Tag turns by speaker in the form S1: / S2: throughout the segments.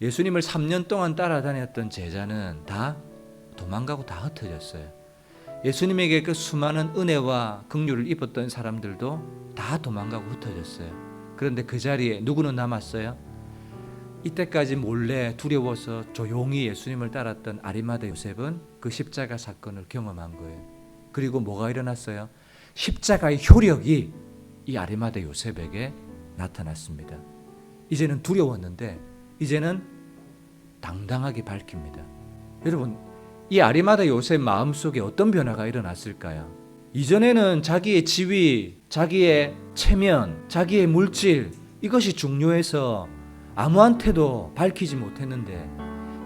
S1: 예수님을 3년 동안 따라다녔던 제자는 다 도망가고 다 흩어졌어요. 예수님에게 그 수많은 은혜와 긍휼을 입었던 사람들도 다 도망가고 흩어졌어요. 그런데 그 자리에 누구는 남았어요? 이때까지 몰래 두려워서 조용히 예수님을 따랐던 아리마대 요셉은 그 십자가 사건을 경험한 거예요. 그리고 뭐가 일어났어요? 십자가의 효력이 이 아리마대 요셉에게 나타났습니다. 이제는 두려웠는데 이제는 당당하게 밝힙니다. 여러분, 이 아리마대 요셉 마음속에 어떤 변화가 일어났을까요? 이전에는 자기의 지위, 자기의 체면, 자기의 물질, 이것이 중요해서 아무한테도 밝히지 못했는데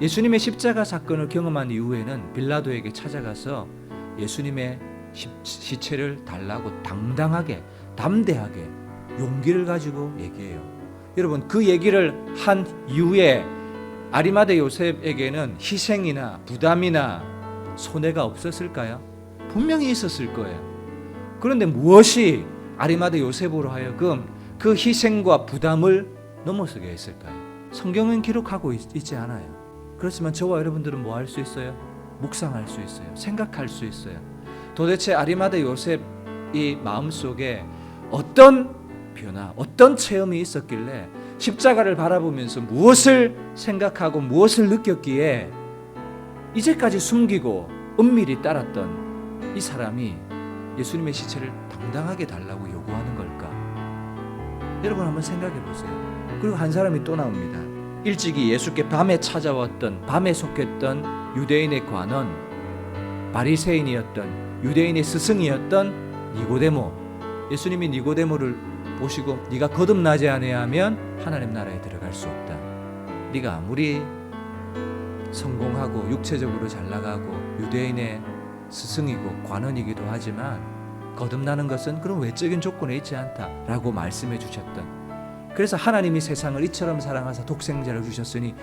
S1: 예수님의 십자가 사건을 경험한 이후에는 빌라도에게 찾아가서 예수님의 시체를 달라고 당당하게, 담대하게 용기를 가지고 얘기해요. 여러분, 그 얘기를 한 이후에 아리마대 요셉에게는 희생이나 부담이나 손해가 없었을까요? 분명히 있었을 거예요. 그런데 무엇이 아리마대 요셉으로 하여금 그 희생과 부담을 넘어서게 했을까요? 성경은 기록하고 있지 않아요. 그렇지만 저와 여러분들은 뭐 할 수 있어요? 묵상할 수 있어요. 생각할 수 있어요. 도대체 아리마대 요셉이 마음속에 어떤 변화, 어떤 체험이 있었길래 십자가를 바라보면서 무엇을 생각하고 무엇을 느꼈기에 이제까지 숨기고 은밀히 따랐던 이 사람이 예수님의 시체를 당당하게 달라고 요구하는 걸까? 여러분 한번 생각해 보세요. 그리고 한 사람이 또 나옵니다. 일찍이 예수께 밤에 찾아왔던, 밤에 속했던 유대인의 관원, 바리새인이었던 유대인의 스승이었던 니고데모. 예수님이 니고데모를 보시고 네가 거듭나지 아니하면 하나님 나라에 들어갈 수 없다. 네가 아무리 성공하고 육체적으로 잘 나가고 유대인의 스승이고 관원이기도 하지만 거듭나는 것은 그런 외적인 조건에 있지 않다라고 말씀해 주셨던, 그래서 하나님이 세상을 이처럼 사랑하사 독생자를 주셨으니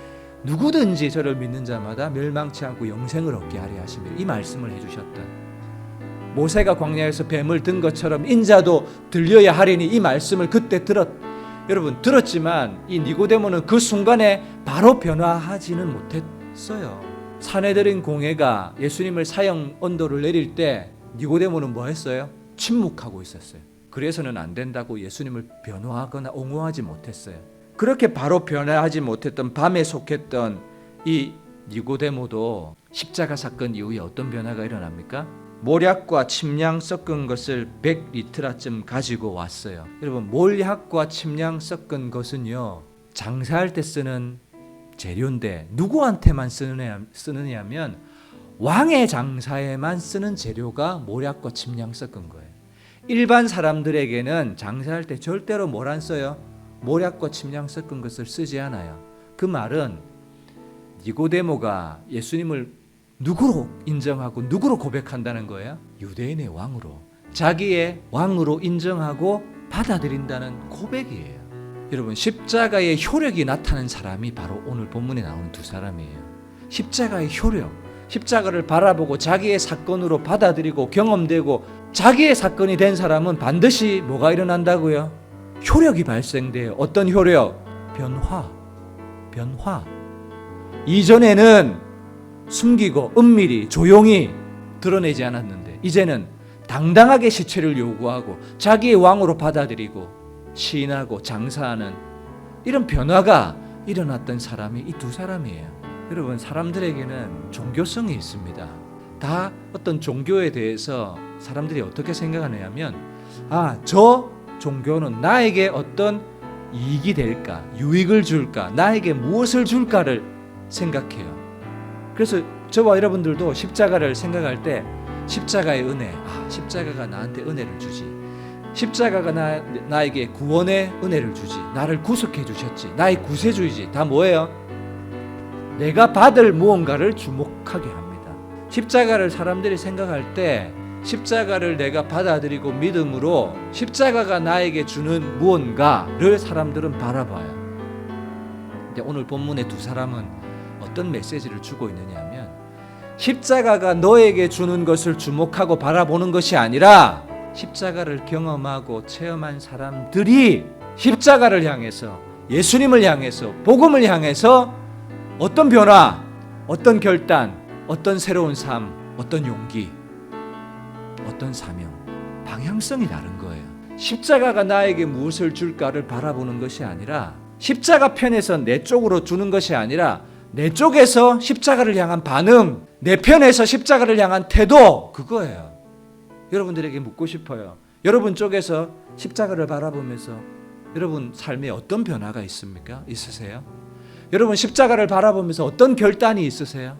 S1: 누구든지 저를 믿는 자마다 멸망치 않고 영생을 얻게 하려 하시며 이 말씀을 해주셨던, 모세가 광야에서 뱀을 든 것처럼 인자도 들려야 하리니 이 말씀을 그때 여러분 들었지만 이 니고데모는 그 순간에 바로 변화하지는 못했어요. 사내들인 공회가 예수님을 사형 언도를 내릴 때 니고데모는 뭐 했어요? 침묵하고 있었어요. 그래서는 안 된다고 예수님을 변호하거나 옹호하지 못했어요. 그렇게 바로 변화하지 못했던 밤에 속했던 이 니고데모도 십자가 사건 이후에 어떤 변화가 일어납니까? 몰약과 침량 섞은 것을 100리트라쯤 가지고 왔어요. 여러분, 몰약과 침량 섞은 것은요, 장사할 때 쓰는 재료인데 누구한테만 쓰느냐면 왕의 장사에만 쓰는 재료가 몰약과 침량 섞은 거예요. 일반 사람들에게는 장사할 때 절대로 뭘 안 써요? 몰약과 침량 섞은 것을 쓰지 않아요. 그 말은 니고데모가 예수님을 누구로 인정하고 누구로 고백한다는 거예요? 유대인의 왕으로, 자기의 왕으로 인정하고 받아들인다는 고백이에요. 여러분, 십자가의 효력이 나타난 사람이 바로 오늘 본문에 나오는 두 사람이에요. 십자가의 효력, 십자가를 바라보고 자기의 사건으로 받아들이고 경험되고 자기의 사건이 된 사람은 반드시 뭐가 일어난다고요? 효력이 발생돼요. 어떤 효력? 변화. 이전에는 숨기고 은밀히 조용히 드러내지 않았는데 이제는 당당하게 시체를 요구하고 자기의 왕으로 받아들이고 시인하고 장사하는 이런 변화가 일어났던 사람이 이 두 사람이에요. 여러분, 사람들에게는 종교성이 있습니다. 다 어떤 종교에 대해서 사람들이 어떻게 생각하냐면 저 종교는 나에게 어떤 이익이 될까, 유익을 줄까, 나에게 무엇을 줄까를 생각해요. 그래서 저와 여러분들도 십자가를 생각할 때 십자가의 은혜, 십자가가 나한테 은혜를 주지, 십자가가 나에게 구원의 은혜를 주지, 나를 구속해 주셨지, 나의 구세주이지, 다 뭐예요? 내가 받을 무언가를 주목하게 합니다. 십자가를 사람들이 생각할 때 십자가를 내가 받아들이고 믿음으로 십자가가 나에게 주는 무언가를 사람들은 바라봐요. 근데 오늘 본문의 두 사람은 어떤 메시지를 주고 있느냐 하면 십자가가 너에게 주는 것을 주목하고 바라보는 것이 아니라 십자가를 경험하고 체험한 사람들이 십자가를 향해서, 예수님을 향해서, 복음을 향해서 어떤 변화, 어떤 결단, 어떤 새로운 삶, 어떤 용기, 어떤 사명, 방향성이 다른 거예요. 십자가가 나에게 무엇을 줄까를 바라보는 것이 아니라, 십자가 편에서 내 쪽으로 주는 것이 아니라 내 쪽에서 십자가를 향한 반응, 내 편에서 십자가를 향한 태도, 그거예요. 여러분들에게 묻고 싶어요. 여러분 쪽에서 십자가를 바라보면서 여러분 삶에 어떤 변화가 있습니까? 있으세요? 여러분 십자가를 바라보면서 어떤 결단이 있으세요?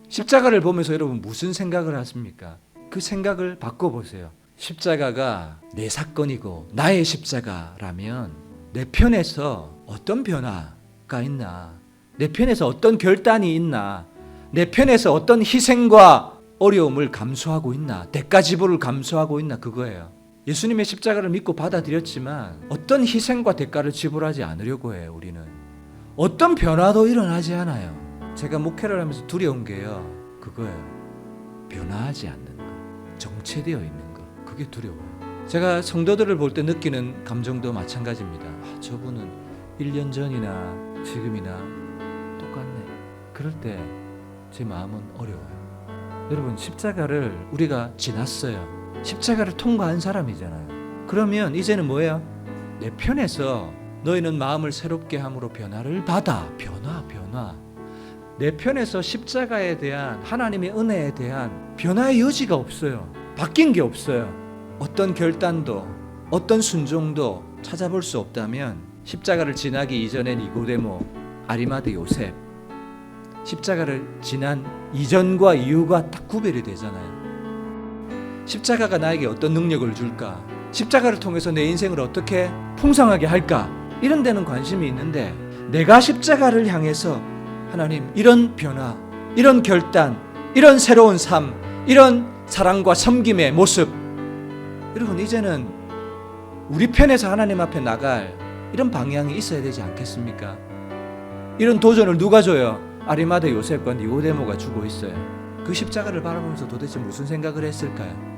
S1: 십자가를 보면서 여러분 무슨 생각을 하십니까? 그 생각을 바꿔보세요. 십자가가 내 사건이고 나의 십자가라면 내 편에서 어떤 변화가 있나? 내 편에서 어떤 결단이 있나? 내 편에서 어떤 희생과 어려움을 감수하고 있나? 대가 지불을 감수하고 있나? 그거예요. 예수님의 십자가를 믿고 받아들였지만 어떤 희생과 대가를 지불하지 않으려고 해요. 우리는 어떤 변화도 일어나지 않아요. 제가 목회를 하면서 두려운 게요, 그거예요. 변화하지 않는 거, 정체되어 있는 거, 그게 두려워요. 제가 성도들을 볼 때 느끼는 감정도 마찬가지입니다. 저분은 1년 전이나 지금이나 똑같네. 그럴 때 제 마음은 어려워요. 여러분 십자가를 우리가 지났어요. 십자가를 통과한 사람이잖아요. 그러면 이제는 뭐예요? 내 편에서 너희는 마음을 새롭게 함으로 변화를 받아. 변화. 내 편에서 십자가에 대한 하나님의 은혜에 대한 변화의 여지가 없어요. 바뀐 게 없어요. 어떤 결단도 어떤 순종도 찾아볼 수 없다면 십자가를 지나기 이전에 니고데모, 아리마대 요셉, 십자가를 지난 이전과 이후가 딱 구별이 되잖아요. 십자가가 나에게 어떤 능력을 줄까? 십자가를 통해서 내 인생을 어떻게 풍성하게 할까? 이런 데는 관심이 있는데, 내가 십자가를 향해서 하나님 이런 변화, 이런 결단, 이런 새로운 삶, 이런 사랑과 섬김의 모습, 여러분 이제는 우리 편에서 하나님 앞에 나갈 이런 방향이 있어야 되지 않겠습니까? 이런 도전을 누가 줘요? 아리마대 요셉과 니고데모가 주고 있어요. 그 십자가를 바라보면서 도대체 무슨 생각을 했을까요?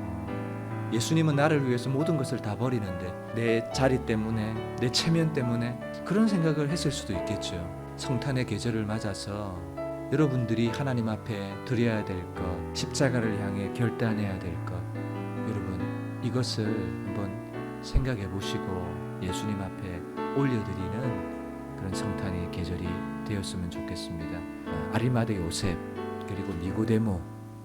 S1: 예수님은 나를 위해서 모든 것을 다 버리는데 내 자리 때문에, 내 체면 때문에 그런 생각을 했을 수도 있겠죠. 성탄의 계절을 맞아서 여러분들이 하나님 앞에 드려야 될 것, 십자가를 향해 결단해야 될 것, 여러분 이것을 한번 생각해 보시고 예수님 앞에 올려드리는 그런 성탄의 계절이 되었으면 좋겠습니다. 아리마대 요셉, 그리고 니고데모,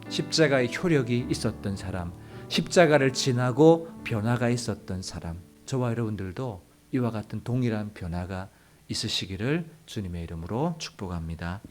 S1: 십자가의 효력이 있었던 사람, 십자가를 지나고 변화가 있었던 사람, 저와 여러분들도 이와 같은 동일한 변화가 있으시기를 주님의 이름으로 축복합니다.